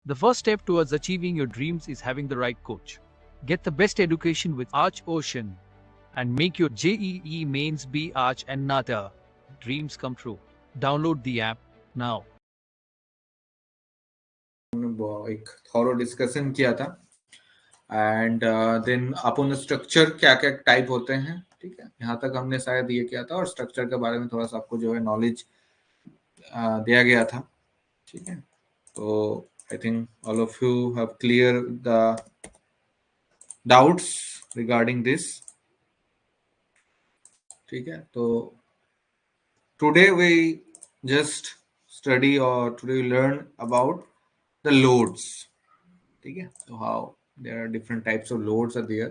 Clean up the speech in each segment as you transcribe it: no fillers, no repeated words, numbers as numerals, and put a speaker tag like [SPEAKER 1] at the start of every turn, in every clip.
[SPEAKER 1] The first step towards achieving your dreams is having the right coach. Get the best education with Arch Ocean and make your JEE mains be Arch and Nata. Dreams come true. Download the app now.
[SPEAKER 2] हमने एक thorough discussion किया था and then upon structure क्या क्या type होते हैं, ठीक है, यहाँ तक हमने शायद ये किया था और स्ट्रक्चर के बारे में थोड़ा सा आपको जो है नॉलेज दिया गया था, ठीक है। तो I think all of you have clear the doubts regarding this, ठीक है। तो टुडे वी जस्ट स्टडी और today we learn about the loads, ठीक है। तो how there are different types of loads are there,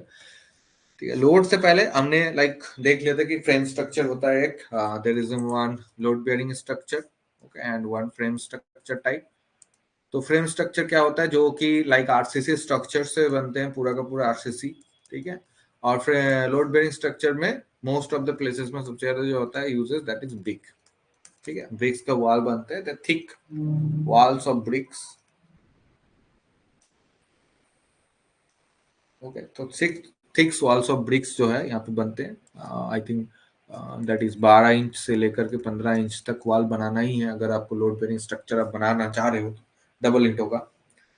[SPEAKER 2] ठीक है। लोड से पहले हमने देख लिया था कि फ्रेम स्ट्रक्चर होता है एक, there is one load bearing structure, okay, and one frame structure type. तो फ्रेम स्ट्रक्चर क्या होता है, जो कि आरसीसी स्ट्रक्चर से बनते हैं, पूरा का पूरा आरसीसी, ठीक है। और फिर लोड बेयरिंग स्ट्रक्चर में मोस्ट ऑफ द प्लेसेस में सबसे ज्यादा जो होता है यूजेस, दैट इज ब्रिक, ठीक है। ब्रिक्स का वॉल बनते हैं, the thick walls of BRICS, okay. तो थिक वॉल्स ऑफ ब्रिक्स जो है यहाँ पे बनते हैं। I think that is 12 inch से लेकर के 15 इंच तक वॉल बनाना ही है अगर आपको लोड बेयरिंग स्ट्रक्चर आप बनाना चाह रहे हो तो, डबल इंट होगा,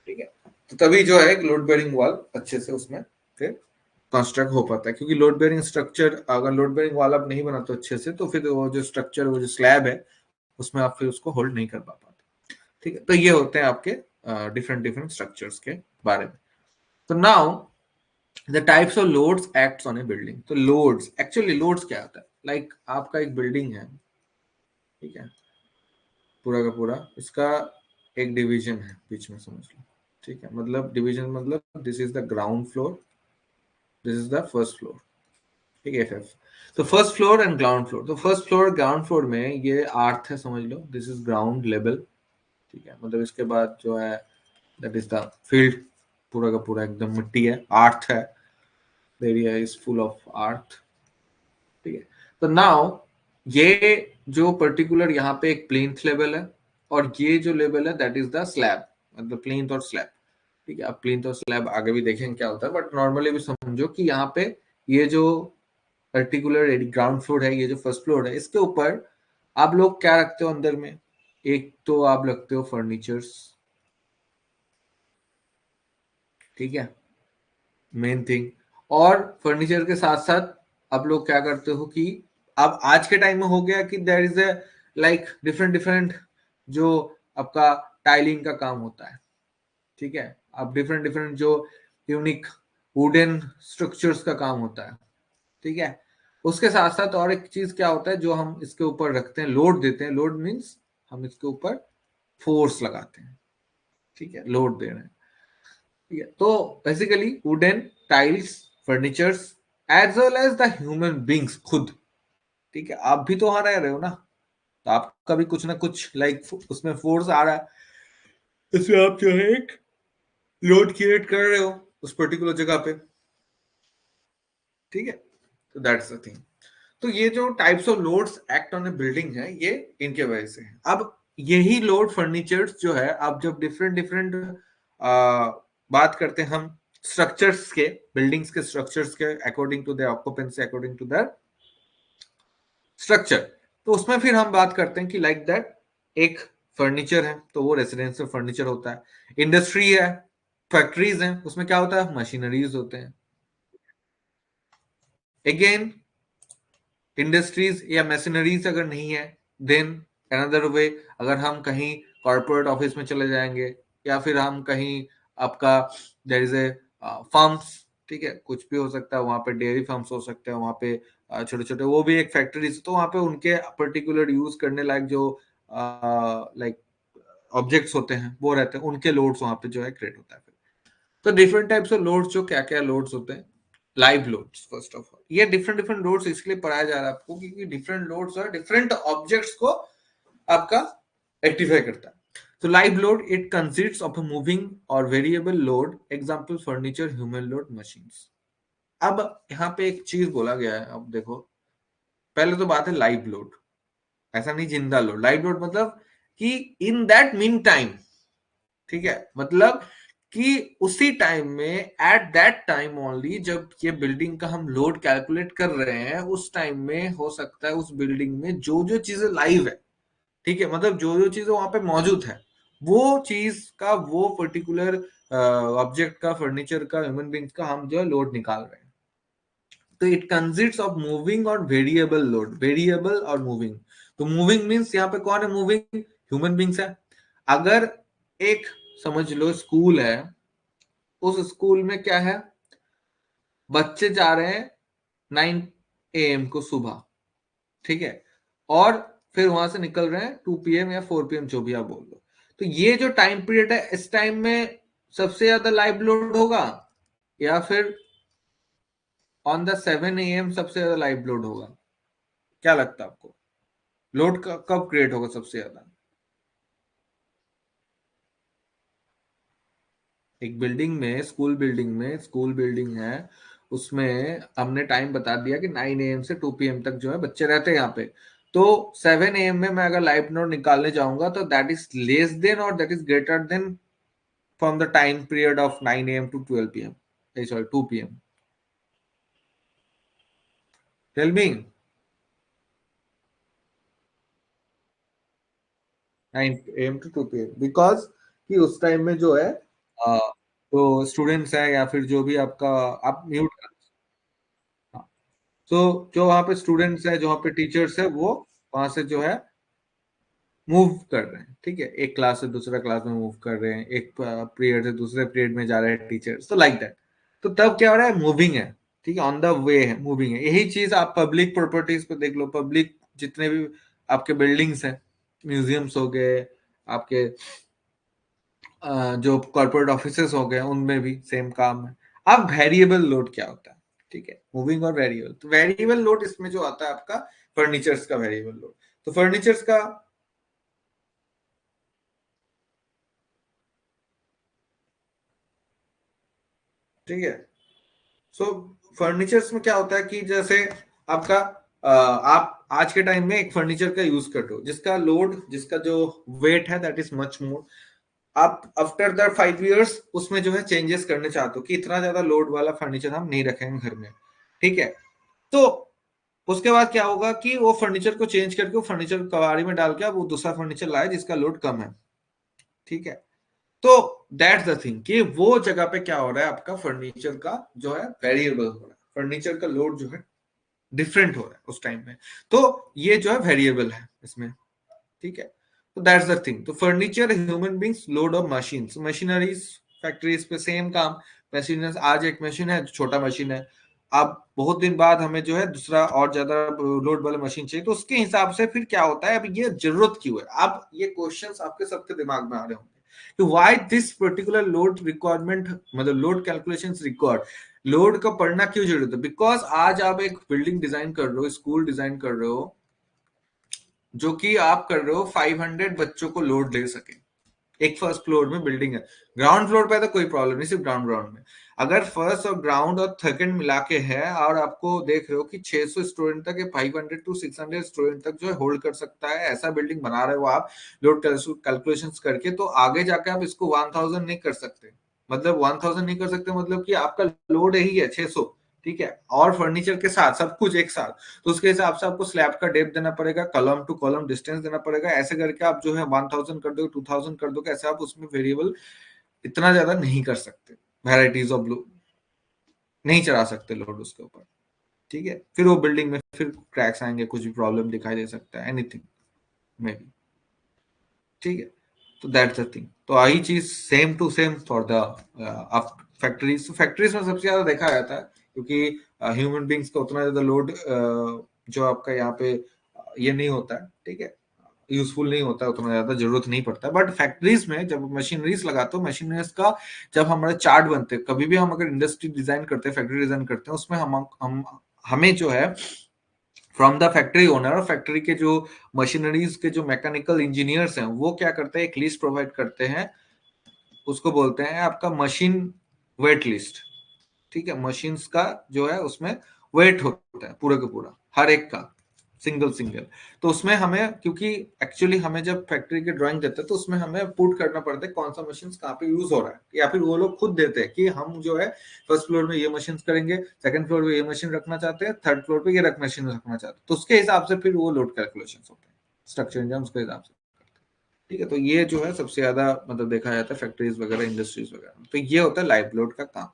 [SPEAKER 2] ठीक है। तो तभी जो है लोड बेयरिंग वॉल अच्छे से उसमें फिर कंस्ट्रक्ट हो पाता है, क्योंकि लोड बेयरिंग स्ट्रक्चर अगर लोड बेयरिंग वॉल आप नहीं बनाते अच्छे से तो फिर वो जो स्ट्रक्चर, वो जो स्लैब है उसमें आप फिर उसको होल्ड नहीं कर पाते, ठीक है। तो ये होते हैं आपके डिफरेंट डिफरेंट स्ट्रक्चर्स के बारे में। तो now the types of loads acts on A building. तो लोड्स, एक्चुअली लोड्स क्या होता है, आपका एक बिल्डिंग है, ठीक है, पूरा का पूरा, इसका एक डिवीजन है बीच में, समझ लो, ठीक है। मतलब डिवीजन मतलब this is the ground floor, this is the first floor, ठीक है, एफ। तो first floor and ground floor, तो फर्स्ट फ्लोर ग्राउंड फ्लोर में ये अर्थ है, समझ लो, दिस इज ग्राउंड लेवल, ठीक है। मतलब इसके बाद जो है दैट इज द फील्ड, पूरा का पूरा एकदम मिट्टी है, अर्थ है, the area is full of earth, ठीक है। तो नाउ ये जो पर्टिकुलर यहाँ पे एक प्लेन्थ लेवल है और ये जो लेवल है दैट इज द स्लैब, मतलब प्लेन्थ और स्लैब, ठीक है। अब प्लेन्थ और स्लैब आगे भी देखेंगे क्या होता है, बट नॉर्मली भी समझो कि यहाँ पे ये जो पर्टिकुलर ग्राउंड फ्लोर है, ये जो फर्स्ट फ्लोर है, इसके ऊपर आप लोग क्या रखते हो अंदर में, एक तो आप रखते हो फर्नीचर्स, ठीक है, मेन थिंग। और फर्नीचर के साथ साथ आप लोग क्या करते हो कि अब आज के टाइम में हो गया कि there is a different different जो आपका टाइलिंग का काम होता है, ठीक है। अब डिफरेंट डिफरेंट जो यूनिक वुडन स्ट्रक्चर्स का काम होता है, ठीक है। उसके साथ साथ और एक चीज क्या होता है जो हम इसके ऊपर रखते हैं, लोड देते हैं। लोड मीन्स हम इसके ऊपर फोर्स लगाते हैं, ठीक है, लोड दे रहे हैं, ठीक है। तो basically wooden tiles, furnitures, as well as the human beings खुद, ठीक है। आप भी तो वहां रह रहे हो ना, तो आपका भी कुछ ना कुछ उसमें फोर्स आ रहा है, इसमें आप जो है एक लोड क्रिएट कर रहे हो उस पर्टिकुलर जगह पे, ठीक है। तो दैट्स द थिंग। तो ये जो types of loads act on A building है, ये इनके वजह से है। अब यही लोड फर्नीचर्स जो है, अब जब डिफरेंट डिफरेंट बात करते हैं हम स्ट्रक्चर्स के, बिल्डिंग्स के स्ट्रक्चर्स के according to the occupancy, according to the structure, तो उसमें फिर हम बात करते हैं कि लाइक दैट एक फर्नीचर है तो वो रेसिडेंशियल फर्नीचर होता है, इंडस्ट्री है, फैक्ट्रीज हैं, उसमें क्या होता है, मशीनरीज होते हैं। अगेन इंडस्ट्रीज या मशीनरीज अगर नहीं है, देन अनदर वे, अगर हम कहीं कॉर्पोरेट ऑफिस में चले जाएंगे या फिर हम कहीं आपका देयर इज ए फार्म्स, ठीक है, कुछ भी हो सकता है, वहां पे डेयरी फार्म्स हो सकते हैं, वहां पे छोटे छोटे वो भी एक फैक्ट्रीज, तो वहां पे उनके पर्टिकुलर यूज करने लायक जो लाइक ऑब्जेक्ट्स होते हैं वो रहते हैं, उनके लोड्स वहां पे जो है क्रिएट होता है। तो डिफरेंट टाइप्स ऑफ लोड्स, जो क्या क्या लोड्स होते हैं, live loads first of all, ये डिफरेंट डिफरेंट लोड्स इसलिए पढ़ाया जा रहा है आपको क्योंकि डिफरेंट लोड्स और डिफरेंट ऑब्जेक्ट्स को आपका एक्टिफाई करता है। तो live load it consists of a moving और variable load, example furniture, human load, machines. अब यहाँ पे एक चीज बोला गया है, अब देखो, पहले तो बात है लाइव लोड, ऐसा नहीं जिंदा लोड। लाइव लोड मतलब कि इन दैट मीन टाइम ठीक है, मतलब कि उसी टाइम में, एट दैट टाइम ओनली, जब ये बिल्डिंग का हम लोड कैलकुलेट कर रहे हैं, उस टाइम में हो सकता है उस बिल्डिंग में जो जो चीजें लाइव है, ठीक है, मतलब जो जो चीजें वहां पे मौजूद है, वो चीज का, वो पर्टिकुलर ऑब्जेक्ट का, फर्नीचर का, ह्यूमन बींग्स का हम जो है लोड निकाल रहे हैं। तो इट कंसिस्ट ऑफ मूविंग और वेरिएबल लोड, वेरिएबल और मूविंग। तो मूविंग मीन्स यहाँ पे कौन है मूविंग? ह्यूमन बींग्स है। अगर एक, समझ लो स्कूल है, उस स्कूल में क्या है, बच्चे जा रहे हैं 9 AM को सुबह, ठीक है, और फिर वहां से निकल रहे हैं 2 PM या 4 PM, जो भी आप बोल लो। तो ये जो टाइम पीरियड है, इस टाइम में सबसे ज्यादा लाइव लोड होगा, या फिर ऑन द 7 AM सबसे ज्यादा लाइव लोड होगा? क्या लगता है आपको, लोड कब क्रिएट होगा सबसे ज्यादा? एक बिल्डिंग में, स्कूल बिल्डिंग है, उसमें हमने टाइम बता दिया कि 9 AM से 2 PM तक जो है बच्चे रहते हैं यहाँ पे। तो 7 AM में मैं अगर लाइव नोड निकालने जाऊंगा, तो दैट इज लेस देन और that is greater than from the time period of 9 AM to 12 PM, sorry 2 PM? Tell me. 9 AM to 2 PM, because कि उस टाइम में जो है तो स्टूडेंट्स है, या फिर जो भी आपका, आप म्यूट कर, तो जो वहां पे स्टूडेंट्स है, जो वहां पे टीचर्स है, वो वहां से जो है मूव कर रहे हैं, ठीक है, एक क्लास से दूसरा क्लास में मूव कर रहे हैं, एक पीरियड से दूसरे पीरियड में जा रहे हैं टीचर्स, तो लाइक दैट। तो तब क्या हो रहा है, मूविंग है, ठीक है, ऑन द वे है, मूविंग है। यही चीज आप पब्लिक प्रॉपर्टीज पे देख लो, पब्लिक जितने भी आपके बिल्डिंग्स हैं, म्यूजियम्स हो गए, आपके जो कॉर्पोरेट ऑफिसेस हो गए, उनमें भी सेम काम है। अब वेरिएबल लोड क्या होता है, ठीक है, मूविंग और वेरिएबल। तो वेरिएबल लोड इसमें जो आता है आपका, फर्नीचर्स का वेरिएबल लोड। तो फर्नीचर्स का, ठीक है, सो फर्नीचर्स में क्या होता है कि जैसे आपका आप आज के टाइम में एक फर्नीचर का यूज कर रहे हो, जिसका लोड, जिसका जो वेट है, दैट इज मच मोर। आप आफ्टर द 5 years उसमें जो है चेंजेस करने चाहते हो कि इतना ज्यादा लोड वाला फर्नीचर हम नहीं रखेंगे घर में, ठीक है। तो उसके बाद क्या होगा कि वो फर्नीचर को चेंज करके वो फर्नीचर कबाड़ी में डाल के आप वो दूसरा फर्नीचर लाए जिसका लोड कम है, ठीक है। तो दैट्स द थिंग कि वो जगह पे क्या हो रहा है, आपका फर्नीचर का जो है वेरिएबल हो रहा है, फर्नीचर का लोड जो है डिफरेंट हो रहा है उस टाइम में। तो ये जो है वेरिएबल है इसमें, ठीक है। तो दैट्स द थिंग। तो furniture, human beings, load of machines, machineries, factories पे सेम काम। मशीनरीज, आज एक मशीन है, छोटा मशीन है, अब बहुत दिन बाद हमें जो है दूसरा और ज्यादा लोड वाला मशीन चाहिए, तो उसके हिसाब से फिर क्या होता है, अब ये जरूरत क्यों है, अब ये क्वेश्चंस आपके सबके दिमाग में आ रहे होंगे कि why this particular load requirement, मतलब लोड कैलकुलेशंस रिक्वायर्ड, लोड का पढ़ना क्यों जरूरत है? बिकॉज आज आप एक बिल्डिंग डिजाइन कर रहे हो, स्कूल डिजाइन कर रहे हो, जो कि आप कर रहे हो 500 बच्चों को लोड ले सके। एक फर्स्ट फ्लोर में बिल्डिंग है, ग्राउंड फ्लोर पे तो कोई प्रॉब्लम नहीं, सिर्फ ग्राउंड ग्राउंड में। अगर फर्स्ट और ग्राउंड और सेकंड मिला के है, और आपको देख रहे हो कि 600 स्टूडेंट तक या 500 to 600 स्टूडेंट तक जो है होल्ड कर सकता है, ऐसा बिल्डिंग बना रहे हो आप लोड कैलकुलेशन करके, तो आगे जाके आप इसको 1000 नहीं कर सकते। मतलब 1000 नहीं कर सकते, मतलब कि आपका लोड यही है 600, ठीक है, और फर्नीचर के साथ सब कुछ एक साथ। तो उसके हिसाब से आपको स्लैब का डेप्थ देना पड़ेगा, कॉलम टू कॉलम डिस्टेंस देना पड़ेगा, ऐसे करके आप जो है 1000 कर दोगे, 2000 कर दोगे, ऐसे आप उसमें वेरिएबल इतना ज्यादा नहीं कर सकते, वेराइटीज ऑफ लोड नहीं चढ़ा सकते लोड उसके ऊपर, ठीक है। फिर वो बिल्डिंग में फिर क्रैक्स आएंगे, कुछ भी प्रॉब्लम दिखाई दे सकता है, एनीथिंग मे बी, ठीक है। तो दैट्स द थिंग। तो यही चीज same to same for the factories. Factories में सबसे ज्यादा देखा जाता है, क्योंकि ह्यूमन बींग्स का उतना ज्यादा लोड जो आपका यहाँ पे ये नहीं होता है, ठीक है, यूजफुल नहीं होता है, उतना ज्यादा जरूरत नहीं पड़ता। बट फैक्ट्रीज में जब मशीनरीज लगाते हो, मशीनरीज का जब हमारे चार्ट बनते हैं, कभी भी हम अगर इंडस्ट्री डिजाइन करते हैं, फैक्ट्री डिजाइन करते हैं, उसमें हम हमें जो है फ्रॉम द फैक्ट्री ओनर और फैक्ट्री के जो मशीनरीज के जो मैकेनिकल इंजीनियर्स हैं, वो क्या करते हैं, एक लिस्ट प्रोवाइड करते हैं, उसको बोलते हैं आपका मशीन वेट लिस्ट, ठीक है। मशीन्स का जो है उसमें वेट होता है पूरा का पूरा, हर एक का, सिंगल सिंगल। तो उसमें हमें, क्योंकि एक्चुअली हमें जब फैक्ट्री की ड्राइंग देते हैं तो उसमें हमें पुट करना पड़ता है कौन सा मशीन कहाँ पे यूज हो रहा है, या फिर वो लोग खुद देते हैं कि हम जो है फर्स्ट फ्लोर में ये मशीन करेंगे, सेकंड फ्लोर पे ये मशीन रखना चाहते हैं, थर्ड फ्लोर पे ये मशीन रखना चाहते हैं, तो उसके हिसाब से फिर वो लोड कैलकुलेशन होते हैं, स्ट्रक्चर इंजन उसके हिसाब से। ठीक है, तो ये जो है सबसे ज्यादा मतलब देखा जाता है फैक्ट्रीज वगैरह, इंडस्ट्रीज वगैरह। तो ये होता है लाइव लोड का काम।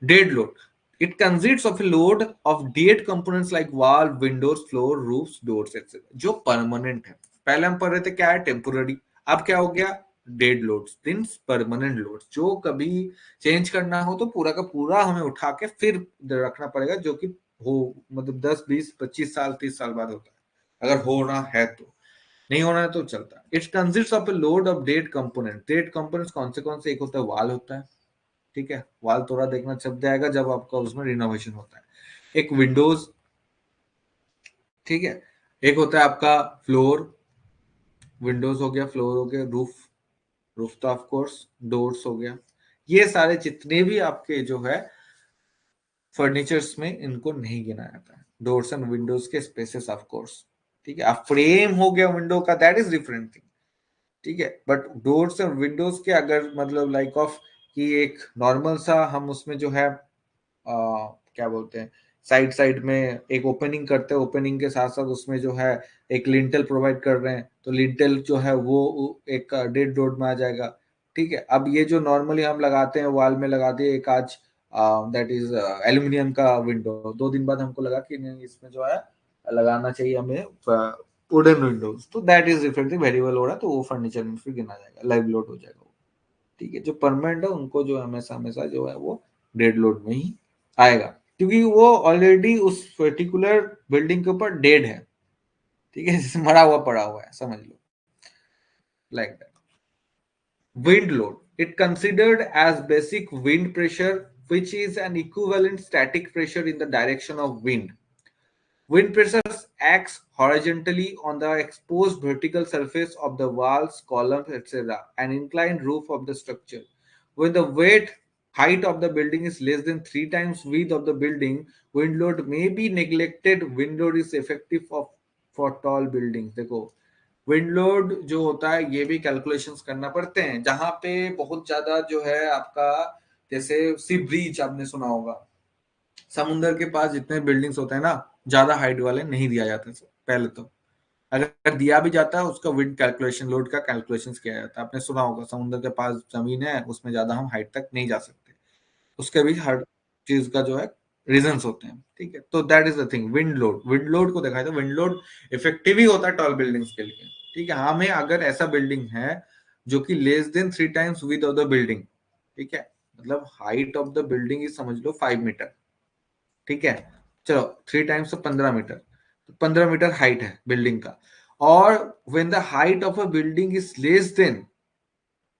[SPEAKER 2] Dead load, it consists of a load of dead components like wall, windows, floor, roofs, doors etc. जो परमानेंट है। पहले हम पढ़ रहे थे क्या है टेम्पोररी, अब क्या हो गया dead loads, means permanent load, जो कभी चेंज करना हो तो पूरा का पूरा हमें उठा के फिर रखना पड़ेगा, जो कि हो मतलब 10 20 25 साल 30 साल बाद होता है, अगर होना है तो, नहीं होना है तो चलता है। It consist of a load of dead component. Dead components कौन से एक होता है वाल होता है, ठीक है, वाल थोड़ा देखना छप जाएगा जब आपका उसमें रिनोवेशन होता है। एक विंडोज, ठीक है, एक होता है आपका फ्लोर, विंडोज हो गया, फ्लोर हो गया, रूफ, रूफ तो ऑफ कोर्स, डोर्स हो गया। ये सारे जितने भी आपके जो है फर्नीचर्स में इनको नहीं गिना जाता है, डोर्स एंड विंडोज के स्पेसेस ऑफ कोर्स, ठीक है। अब फ्रेम हो गया विंडो का, दैट इज डिफरेंट थिंग, ठीक है, बट डोर्स और विंडोज के अगर मतलब लाइक ऑफ कि एक नॉर्मल सा हम उसमें जो है क्या बोलते हैं साइड साइड में एक ओपनिंग करते हैं, ओपनिंग के साथ साथ उसमें जो है एक लिंटल प्रोवाइड कर रहे हैं, तो लिंटल जो है वो एक डेड लोड में आ जाएगा, ठीक है। अब ये जो नॉर्मली हम लगाते हैं वॉल में लगाते हैं एक आज, दैट इज एल्यूमिनियम का विंडो, 2 दिन बाद हमको लगा कि नहीं इसमें जो है लगाना चाहिए हमें वुडन विंडोज, तो दैट इज डिफरेंटली वेरिएबल हो रहा है, तो वो फर्नीचर में फिर गिना जाएगा, लाइव लोड हो जाएगा वो, ठीक है। जो परमानेंट है उनको जो हमेशा हमेशा जो है वो डेड लोड में ही आएगा, क्योंकि वो ऑलरेडी उस पर्टिकुलर बिल्डिंग के ऊपर डेड है, ठीक है, जैसे मरा हुआ पड़ा हुआ है, समझ लो, like that. Wind load, it considered as basic wind pressure which is an equivalent static pressure in the direction of wind. Wind pressure acts horizontally on the exposed vertical surface of the walls, columns, etc., and inclined roof of the structure. When the weight height of the building is less than 3 times width of the building, wind load may be neglected. Wind load is effective for tall buildings. देखो wind load जो होता है ये भी calculations करना पड़ते हैं, जहां पे बहुत ज्यादा जो है आपका, जैसे सी ब्रिज आपने सुना होगा, समुद्र के पास जितने बिल्डिंग्स होते हैं ना, ज्यादा हाइट वाले नहीं दिया जाता पहले तो, अगर दिया भी जाता है उसका विंड कैलकुलेशन, लोड का कैलकुलेशन किया जाता है। आपने सुना होगा समुद्र के पास जमीन है उसमें ज्यादा हम हाइट तक नहीं जा सकते, उसके भी हर चीज का जो है रीजंस होते हैं, ठीक है। तो that is the thing, wind load, wind load को देखा जाए तो विंड लोड इफेक्टिव ही होता है टॉल बिल्डिंग्स के लिए, ठीक है। हमें अगर ऐसा बिल्डिंग है जो कि less than 3 times with of the building, ठीक है, मतलब height of the building is समझ लो 5 मीटर, ठीक है, चलो 3 times तो 15 मीटर, तो 15 मीटर हाइट है बिल्डिंग का, और when the height of a building is less then,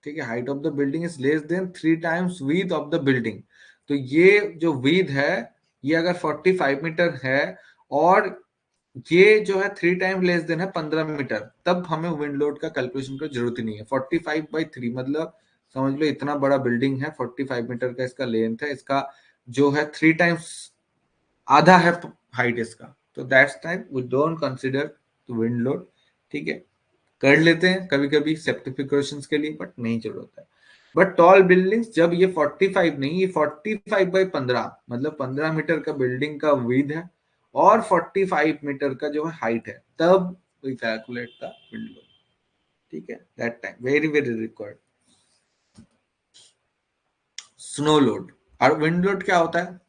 [SPEAKER 2] ठीक है, height of the building is less then 3 times width of the building, तो ये जो विथ है ये अगर 45 मीटर है, और ये जो है 3 टाइम लेस देन है 15 मीटर, तब हमें विंड लोड का कैलकुलेशन की जरूरत ही नहीं है। 45/3 मतलब समझ लो इतना बड़ा बिल्डिंग है, 45 मीटर का इसका लेंथ है, इसका जो है 3 टाइम्स आधा है हाइट इसका, तो that's time we don't consider wind load, ठीक है। कर लेते हैं कभी कभी सेफ्टी प्रिकॉशंस के लिए, बट नहीं जरूरत है। बट टॉल बिल्डिंग्स जब ये 45 नहीं, ये 45/15 मतलब 15 मीटर का बिल्डिंग का विड्थ है और 45 मीटर का जो है हाइट है, तब we calculate the wind load, ठीक है। That time very very required. Snow load और विंड लोड क्या होता है,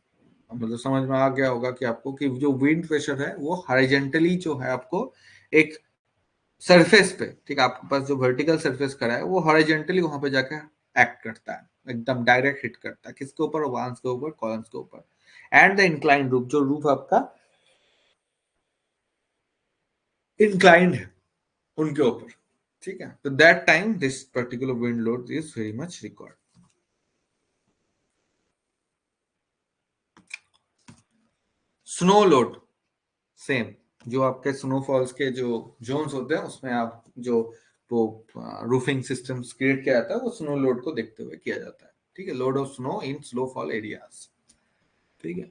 [SPEAKER 2] मतलब समझ में आ गया होगा कि आपको कि जो विंड प्रेशर है वो हॉरिजॉन्टली जो है आपको एक सरफेस पे, ठीक है, आपके पास जो वर्टिकल सरफेस करा है वो हॉरिजॉन्टली वहां पे जाकर एक्ट करता है, एकदम डायरेक्ट हिट करता है, किसके ऊपर, वॉल्स के ऊपर, कॉलम्स के ऊपर, एंड द इंक्लाइंड रूफ, जो रूफ आपका इंक्लाइंड है उनके ऊपर, ठीक है। तो that time this particular wind load is very much required. Snow load same, जो आपके स्नोफॉल्स के जो जोन्स होते हैं उसमें आप जो वो रूफिंग सिस्टम क्रिएट किया जाता है वो स्नो लोड को देखते हुए किया जाता है, ठीक है। Load of snow in slow fall areas, ठीक है।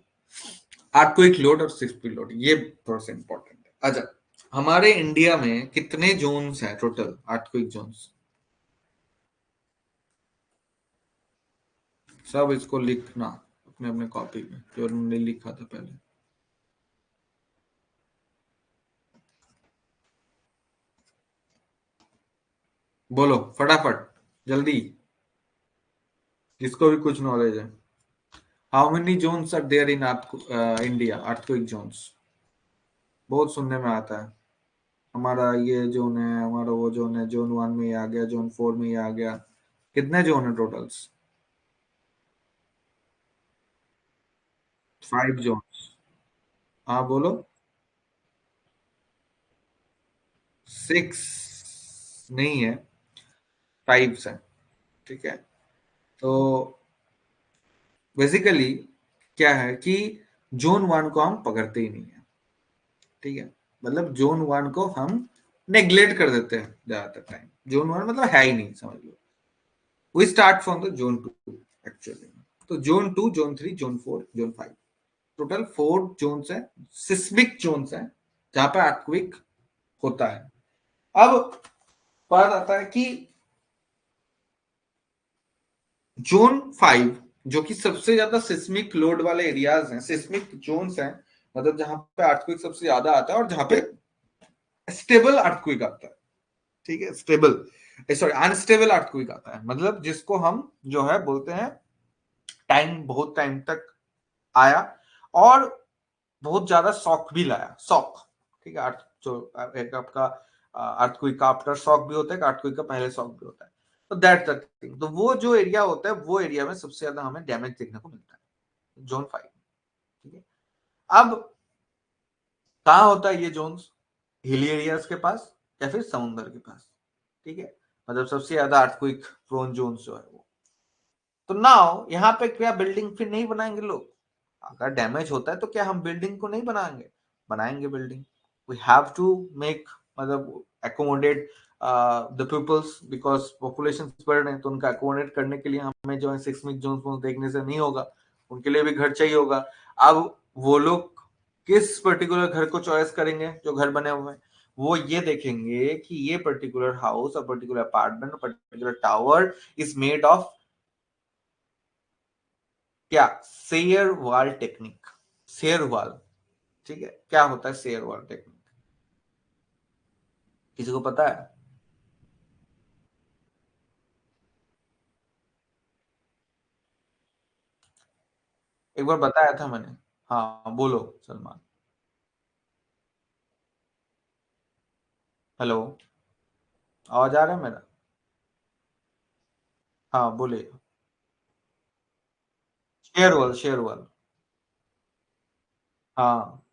[SPEAKER 2] अर्थक्वेक लोड और 6P लोड ये थोड़ा सा इंपॉर्टेंट है, अच्छा, हमारे इंडिया में कितने जोन्स हैं टोटल, अर्थक्वेक जोन्स? सब इसको लिखना अपने अपने कॉपी में, जो उन्होंने लिखा था पहले। बोलो फटाफट, जल्दी, जिसको भी कुछ नॉलेज है। How many zones are there in India, earthquake zones? बहुत सुनने में आता है, हमारा ये जोन है, हमारा वो जोन है, जोन 1 में ये आ गया, जोन 4 में ये आ गया। कितने जोन है टोटल्स? 5 जोन्स। हाँ बोलो। 6 नहीं है, 5 है। ठीक है, तो बेसिकली क्या है कि जोन 1 को हम पकड़ते ही नहीं है। ठीक है, मतलब जोन 1 को हम नेग्लेक्ट कर देते हैं ज्यादातर टाइम। जोन 1 मतलब है ही नहीं, समझ लो। We start from the zone 2 actually. तो zone 2, zone 3, zone 4, zone 5, total 4 zones है, सिस्मिक जोन्स है, जहां पर अर्थक्वेक होता है। अब बात आता है कि जोन 5, जो कि सबसे ज्यादा सिस्मिक लोड वाले एरियाज हैं, सिस्मिक जोन्स हैं, मतलब जहां पे अर्थक्वेक सबसे ज्यादा आता है और जहां पे स्टेबल अर्थक्वेक आता है। ठीक है, स्टेबल, सॉरी अनस्टेबल अर्थक्वेक आता है, मतलब जिसको हम जो है बोलते हैं टाइम, बहुत टाइम तक आया और बहुत ज्यादा शॉक भी लाया, शॉक। ठीक है, अर्थ जो एक आपका अर्थक्वेक का आफ्टर शॉक भी होता है, अर्थक्वेक का पहले शॉक भी होता है। तो दैट द थिंग, तो वो जो एरिया होता है, वो एरिया में सबसे ज्यादा हमें डैमेज देखने को मिलता है, जोन 5। ठीक है, अब कहाँ होता है ये जोन्स? हिली एरियाज के पास या फिर समुद्र के पास। ठीक है, मतलब सबसे ज्यादा अर्थक्वेक प्रोन जोन्स जो है वो। तो नाउ यहाँ पे क्या बिल्डिंग फिर नहीं बनाएंगे लोग? अगर डैमेज होता है तो क्या हम बिल्डिंग को नहीं बनाएंगे? बनाएंगे building. We have to make, मतलब accommodate the peoples, because population बढ़ रहे हैं, तो उनका एकोमोडेट करने के लिए हमें जो है सिस्मिक जोन देखने से नहीं होगा, उनके लिए भी घर चाहिए होगा। अब वो लोग किस पर्टिकुलर घर को चॉइस करेंगे? जो घर बने हुए हैं वो ये देखेंगे कि ये पर्टिकुलर हाउस और particular apartment, particular tower is made of क्या? Shear wall technique. Shear wall, ठीक है, क्या होता है शेयर वॉल टेक्निक? किसी को पता है? एक बार बताया था मैंने। हाँ बोलो सलमान। हेलो, आवाज आ रहा है मेरा? हाँ बोलिए। Share wall, share wall. हाँ,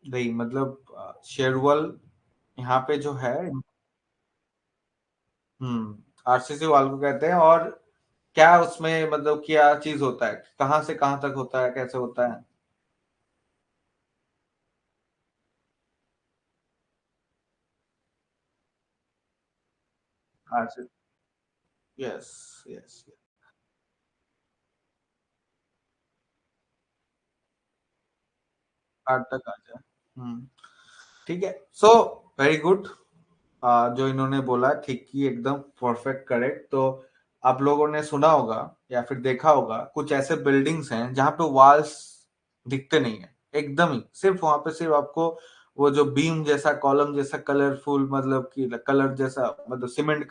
[SPEAKER 2] नहीं मतलब शेयर वॉल यहाँ पे जो है, आरसीसी वॉल को कहते हैं। और क्या उसमें मतलब क्या चीज होता है, कहाँ से कहाँ तक होता है, कैसे होता है? आरसीसी, यस, यस, आठ तक आ जाए। ठीक है, सो वेरी गुड। जो इन्होंने बोला ठीक ही, एकदम परफेक्ट करेक्ट। तो आप लोगों ने सुना होगा या फिर देखा होगा, कुछ ऐसे बिल्डिंग्स हैं जहां पे वॉल्स दिखते नहीं है, एकदम ही सिर्फ वहां पे सिर्फ आपको वो जो बीम जैसा, कॉलम जैसा, कलरफुल, मतलब कि कलर जैसा, मतलब सीमेंट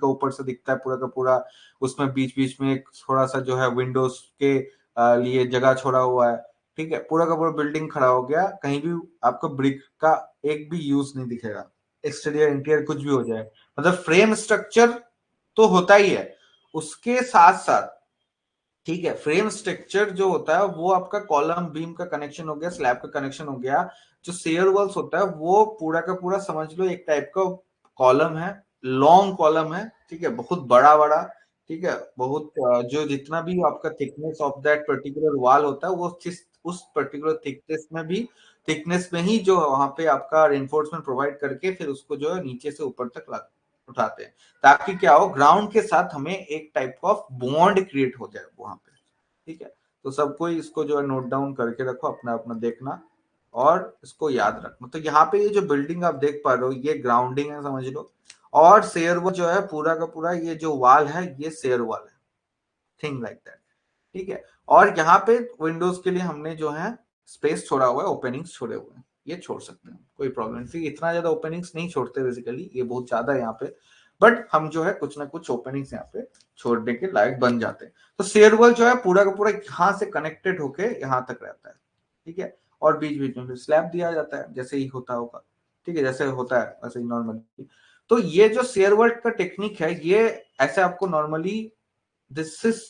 [SPEAKER 2] का ऊपर से दिखता है पूरा का पूरा। उसमें बीच बीच में एक थोड़ा सा जो है विंडोज के लिए जगह छोड़ा हुआ है। ठीक है, पूरा का पूरा बिल्डिंग खड़ा हो गया, कहीं भी आपको ब्रिक का एक भी यूज नहीं दिखेगा। एक्सटीरियर इंटीरियर कुछ भी हो जाए, मतलब फ्रेम स्ट्रक्चर तो होता ही है, उसके साथ साथ, ठीक है, फ्रेम स्ट्रक्चर जो होता है वो आपका कॉलम बीम का कनेक्शन हो गया, स्लैब का कनेक्शन हो गया। जो शेयर वॉल्स होता है वो पूरा का पूरा समझ लो एक टाइप का कॉलम है, लॉन्ग कॉलम है। ठीक है, बहुत बड़ा बड़ा। ठीक है, बहुत जो जितना भी आपका thickness of that particular wall होता है, वो उस पर्टिकुलर थिकनेस में भी, थिकनेस में ही जो वहां पे आपका रेनफोर्समेंट प्रोवाइड करके फिर उसको जो है नीचे से ऊपर तक उठाते हैं, ताकि क्या हो, ग्राउंड के साथ हमें एक टाइप ऑफ बॉन्ड क्रिएट हो जाए वहां पे। ठीक है, तो सबको इसको जो है नोट डाउन करके रखो, अपना अपना देखना। और इसको याद रखना। तो यहाँ पे ये जो बिल्डिंग आप देख पा रहे हो ये ग्राउंडिंग है समझ लो, और शेयर वॉल जो है पूरा का पूरा ये जो वाल है ये शेयर वॉल है, थिंग लाइक दैट, ठीक है। और यहाँ पे विंडोज के लिए हमने जो है स्पेस छोड़ा हुआ है, ओपनिंग्स छोड़े हुए हैं, ये छोड़ सकते हैं, कोई प्रॉब्लम नहीं। इतना ज्यादा ओपनिंग्स नहीं छोड़ते बेसिकली, ये बहुत ज्यादा है यहाँ पे, बट हम जो है कुछ ना कुछ ओपनिंग्स यहाँ पे छोड़ने के लायक बन जाते हैं। तो शेयर वॉल जो है पूरा का पूरा यहाँ से कनेक्टेड होके यहाँ तक रहता है, ठीक है। और बीच बीच में स्लैब दिया जाता है जैसे ही होता होगा, ठीक है, जैसे होता है वैसे ही नॉर्मली। तो ये जो शेयर वॉल का टेक्निक है ये ऐसे आपको नॉर्मली दिस इज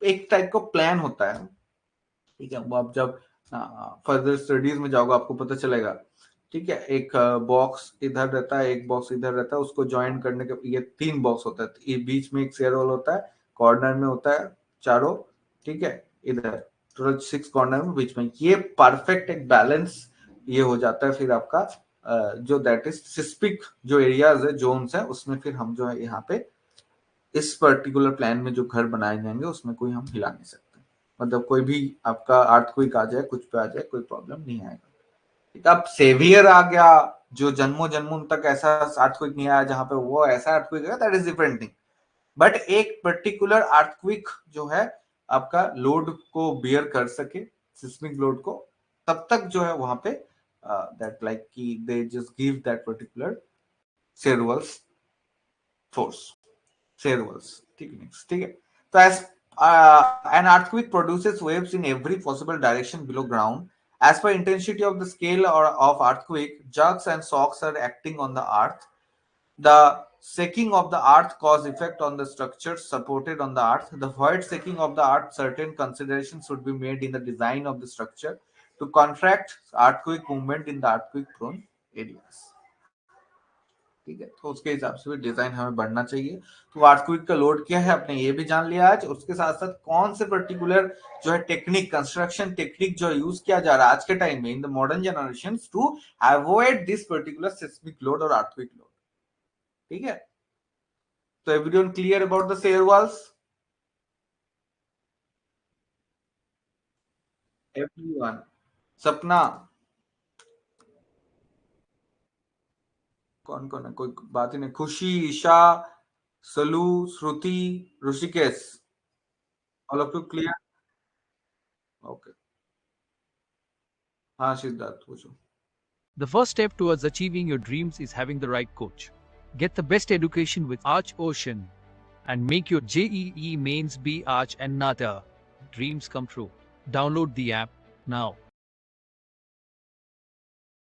[SPEAKER 2] एक टाइप का प्लान होता है, ठीक है। वो आप जब फर्दर स्टडीज में जाओगे आपको पता चलेगा, ठीक है। एक बॉक्स इधर रहता है, एक बॉक्स इधर रहता है, उसको ज्वाइन करने के ये 3 बॉक्स होता है, ये बीच में एक शेयर होल होता है, कॉर्नर में होता है चारों, ठीक है, इधर टोटल 6 कॉर्नर में, बीच में ये परफेक्ट एक बैलेंस ये हो जाता है। फिर आपका जो दैट इज सिस्पिक जो एरियाज है, जोन्स है, उसमें फिर हम जो है यहाँ पे इस पर्टिकुलर प्लान में जो घर बनाए जाएंगे उसमें कोई हम हिला नहीं सकते, मतलब कोई भी आपका अर्थक्वेक आ जाए, कुछ पे आ जाए, कोई प्रॉब्लम नहीं आएगा। अब सेवियर आ गया जो जन्मों जन्मों तक ऐसा अर्थक्वेक नहीं आया जहां पे वो ऐसा अर्थक्वेक है, that is different thing. But एक पर्टिकुलर अर्थक्वेक जो है आपका लोड को बियर कर सके, सिस्मिक लोड को, तब तक जो है वहां पे दैट लाइक कि they just give that particular share walls force, share walls, ठीक है, ठीक है। तो as an earthquake produces waves in every possible direction below ground. As per intensity of the scale or of earthquake, jerks and shocks are acting on the earth. The shaking of the earth cause effect on the structures supported on the earth. The void shaking of the earth, certain considerations should be made in the design of the structure to contract earthquake movement in the earthquake prone areas. ठीक है, तो उसके हिसाब से भी design हमें बढ़ना चाहिए। तो अर्थक्वेक का लोड क्या है आपने ये भी जान लिया आज, उसके साथ साथ कौन से पर्टिकुलर जो है टेक्निक, कंस्ट्रक्शन टेक्निक जो यूज किया जा रहा है आज के टाइम में in the modern generation to avoid this particular seismic load और अर्थक्वेक लोड, ठीक है। तो everyone clear about the shear walls? Everyone? Sapna? कौन कौन है, कोई बात ही नहीं। Khushi, Isha, Salu, Shruti, Rishikesh, all of you clear? Okay, हाँ सिद्धार्थ पूछो।
[SPEAKER 1] The first step towards achieving your dreams is having the right coach. Get the best education with Arch Ocean and make your JEE mains be Arch and Nata. Dreams come true. Download the app now.